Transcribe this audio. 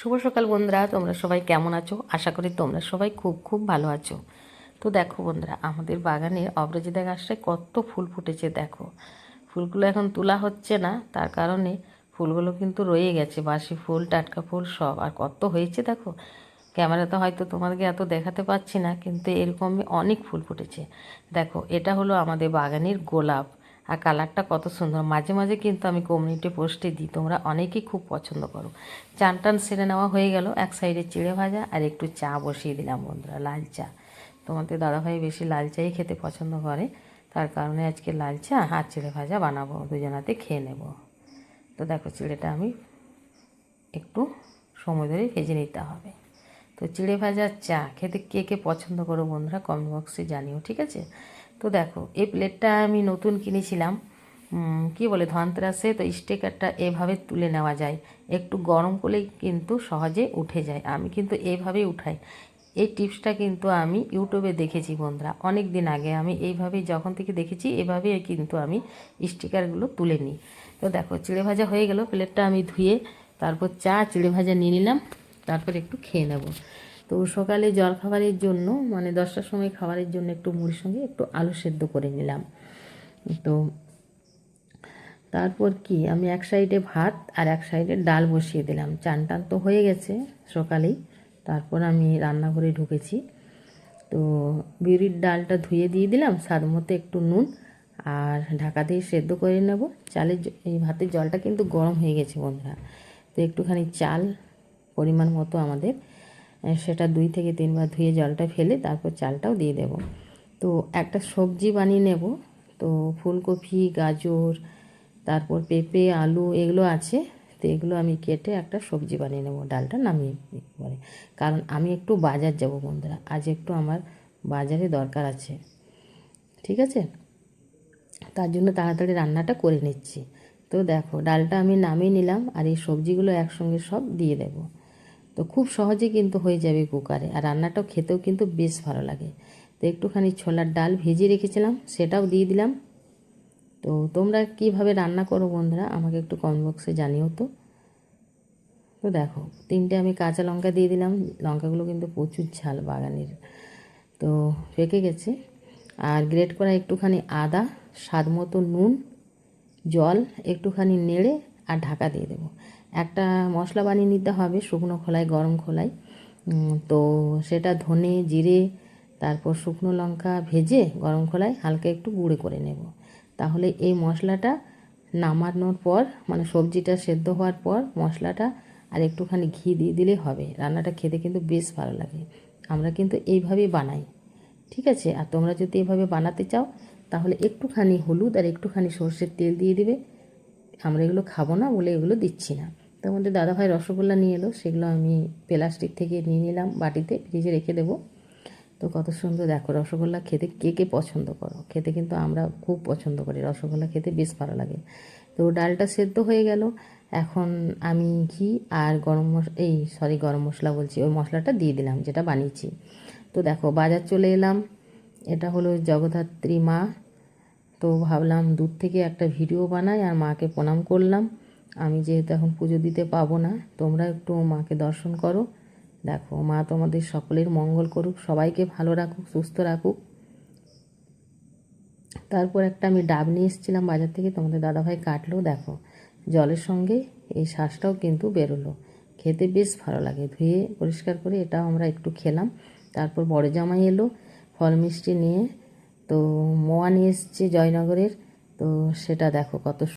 শুভ সকাল বন্ধুরা, তোমরা সবাই কেমন আছো? আশা করি তোমরা সবাই খুব খুব ভালো আছো। তো দেখো বন্ধুরা, আমাদের বাগানে অপরাজিতা গাছটায় কত ফুল ফুটেছে দেখো। ফুলগুলো এখন তোলা হচ্ছে না, তার কারণে ফুলগুলো কিন্তু রয়ে গেছে, বাসি ফুল টাটকা ফুল সব। আর কত হয়েছে দেখো, ক্যামেরাতে হয়তো তোমাদেরকে এত দেখাতে পাচ্ছি না, কিন্তু এরকমই অনেক ফুল ফুটেছে। দেখো, এটা হলো আমাদের বাগানের গোলাপ। আর কালারটা কত সুন্দর। মাঝে মাঝে কিন্তু আমি কমিউনিটি পোস্টে দিই, তোমরা অনেকেই খুব পছন্দ করো। চান টান সেরে নেওয়া হয়ে গেল, এক সাইডে চিড়ে ভাজা আর একটু চা বসিয়ে দিলাম বন্ধুরা, লাল চা। তোমাদের দাদাভাই বেশি লাল চাই খেতে পছন্দ করে, তার কারণে আজকে লাল চা আর চিড়ে ভাজা বানাবো, দুজনাতে খেয়ে নেব। তো দেখো, চিড়েটা আমি একটু সময় ধরে ভেজে নিতে হবে। তো চিড়ে ভাজার চা খেতে কে কে পছন্দ করো বন্ধুরা, কমেন্ট বক্সে জানিও, ঠিক আছে? তো দেখো, এই প্লেটটা আমি নতুন কিনেছিলাম, কি বলে, ধনতেরাসে। তো স্টিকারটা এভাবে তুলে নেওয়া যায়, একটু গরম করলেই কিন্তু সহজে উঠে যায়। আমি কিন্তু এইভাবেই উঠাই। এই টিপসটা কিন্তু আমি ইউটিউবে দেখেছি বন্ধুরা, অনেক দিন আগে। আমি এইভাবেই যখন থেকে দেখেছি, এভাবেই কিন্তু আমি স্টিকারগুলো তুলে নিই। তো দেখো, চিড়ে ভাজা হয়ে গেল, প্লেটটা আমি ধুয়ে তারপর চা চিড়ে ভাজা নিয়ে নিলাম, তারপর একটু খেয়ে নেব। তো সকালে জলখাবারের জন্য, মানে 10টার সময় খাবারের জন্য একটু মুড়ির সঙ্গে একটু আলু সেদ্ধ করে নিলাম। তো তারপর কি, আমি এক সাইডে ভাত আর এক সাইডে ডাল বসিয়ে দিলাম। চান টান তো হয়ে গেছে সকালেই, তারপর আমি রান্নাঘরে ঢুকেছি। তো বিউলির ডালটা ধুয়ে দিয়ে দিলাম, স্বাদ মতো একটু নুন, আর ঢাকা দিয়ে সেদ্ধ করে নেব। এই ভাতের জলটা কিন্তু গরম হয়ে গেছে বন্ধুরা। তো একটুখানি চাল পরিমাণ মতো আমাদের, সেটা 2 থেকে 3 বার ধুয়ে জলটা ফেলে তারপর চালটাও দিয়ে দেব। তো একটা সবজি বানিয়ে নেব। তো ফুলকপি, গাজর, তারপর পেঁপে, আলু এগুলো আছে। তো এগুলো আমি কেটে একটা সবজি বানিয়ে নেব, ডালটা নামিয়ে পরে। কারণ আমি একটু বাজার যাব বন্ধুরা, আজ একটু আমার বাজারে দরকার আছে, ঠিক আছে? তার জন্য তাড়াতাড়ি রান্নাটা করে নিচ্ছি। তো দেখো, ডালটা আমি নামিয়ে নিলাম, আর এই সবজিগুলো একসঙ্গে সব দিয়ে দেব। তো খুব সহজে কিন্তু হয়ে যাবে কুকারে, আর রান্নাটাও খেতেও কিন্তু বেশ ভালো লাগে। তো একটুখানি ছোলার ডাল ভিজিয়ে রেখেছিলাম, সেটাও দিয়ে দিলাম। তো তোমরা কিভাবে রান্না করো বন্ধুরা, আমাকে একটু কমেন্ট বক্সে জানিও তো। তো দেখো, 3টে আমি কাঁচা লঙ্কা দিয়ে দিলাম, লঙ্কাগুলো কিন্তু প্রচুর ঝাল বাগানের। তো পেকে গেছে। আর গ্রেট করা একটুখানি আদা, স্বাদ মতো নুন, জল, একটুখানি নেড়ে আর ঢাকা দিয়ে দেবো। একটা মশলা বানিয়ে নিতে হবে শুকনো খোলায়, গরম খোলায়। তো সেটা ধনে জিরে, তারপর শুকনো লঙ্কা ভেজে গরম খোলায় হালকা একটু গুঁড়ো করে নেব। তাহলে এই মশলাটা নামানোর পর, মানে সবজিটা সেদ্ধ হওয়ার পর মশলাটা আর একটুখানি ঘি দিয়ে দিলে হবে। রান্নাটা খেতে কিন্তু বেশ ভালো লাগে। আমরা কিন্তু এইভাবেই বানাই, ঠিক আছে? আর তোমরা যদি এভাবে বানাতে চাও, তাহলে একটুখানি হলুদ আর একটুখানি সর্ষের তেল দিয়ে দিবে। আমরা এগুলো খাবো না বলে এগুলো দিচ্ছি না। তার মধ্যে দাদাভাই রসগোল্লা নিয়ে এলো, সেগুলো আমি প্লাস্টিক থেকে নিয়ে নিলাম, বাটিতে ফ্রিজে রেখে দেবো। তো কত সুন্দর দেখো, রসগোল্লা খেতে কে কে পছন্দ করো? খেতে কিন্তু আমরা খুব পছন্দ করি, রসগোল্লা খেতে বেশ ভালো লাগে। তো ডালটা সেদ্ধ হয়ে গেল। এখন আমি ঘি আর গরম মশলা বলছি, ওই মশলাটা দিয়ে দিলাম যেটা বানিয়েছি। তো দেখো, বাজার চলে এলাম। এটা হলো জগদ্ধাত্রী মা। তো ভাবলাম দূর থেকে একটা ভিডিও বানাই আর মাকে প্রণাম করলাম। আমি যেহেতু এখন পুজো দিতে পাবো না, তোমরা একটু মাকে দর্শন করো। দেখো, মা তোমাদের সকলের মঙ্গল করুক, সবাইকে ভালো রাখুক, সুস্থ রাখুক। তারপর একটা আমি ডাব নিয়ে এসেছিলাম বাজার থেকে, তোমাদের দাদাভাই কাটলো। দেখো, জলের সঙ্গে এই শ্বাসটাও কিন্তু বেরোলো, খেতে বেশ ভালো লাগে। ধুয়ে পরিষ্কার করে এটাও আমরা একটু খেলাম। তারপর বড় জামাই এলো ফল মিষ্টি নিয়ে। তো মোয়া নিয়ে এসছে জয়নগরের। তো সেটা দেখো কত